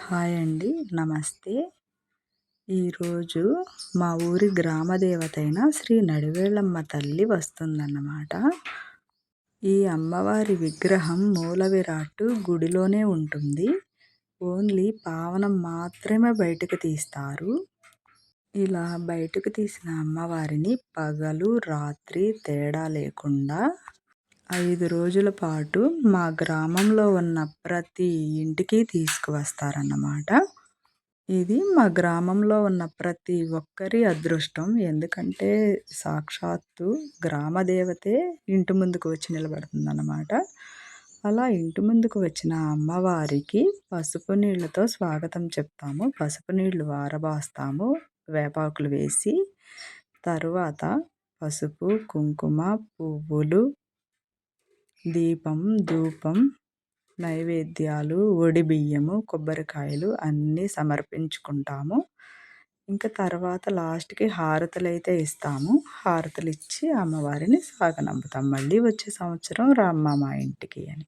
Hi అండి. నమస్తే. ఈరోజు మా ఊరి గ్రామ దేవతైన శ్రీ నడివేళమ్మ తల్లి వస్తుందన్నమాట. ఈ అమ్మవారి విగ్రహం మూల విరాట్టు గుడిలోనే ఉంటుంది. ఓన్లీ పావనం మాత్రమే బయటకు తీస్తారు. ఇలా బయటకు తీసిన అమ్మవారిని పగలు, రాత్రి తేడా లేకుండా 5 రోజుల పాటు మా గ్రామంలో ఉన్న ప్రతి ఇంటికి తీసుకువస్తారన్నమాట. ఇది మా గ్రామంలో ఉన్న ప్రతి ఒక్కరి అదృష్టం. ఎందుకంటే సాక్షాత్తు గ్రామ దేవతే ఇంటి ముందుకు వచ్చి నిలబడుతుందన్నమాట. అలా ఇంటి ముందుకు వచ్చిన అమ్మవారికి పసుపు నీళ్ళతో స్వాగతం చెప్తాము. పసుపు నీళ్ళు ఆరబోస్తాము వేపాకులు వేసి. తరువాత పసుపు, కుంకుమ, పువ్వులు, దీపం, ధూపం, నైవేద్యాలు, ఒడిబియ్యము, కొబ్బరికాయలు అన్నీ సమర్పించుకుంటాము. ఇంకా తర్వాత లాస్ట్‌కి హారతులైతే ఇస్తాము. హారతులిచ్చి అమ్మవారిని సాగనంపుతాం. మళ్ళీ వచ్చే సంవత్సరం రామ్మా మా ఇంటికి అని.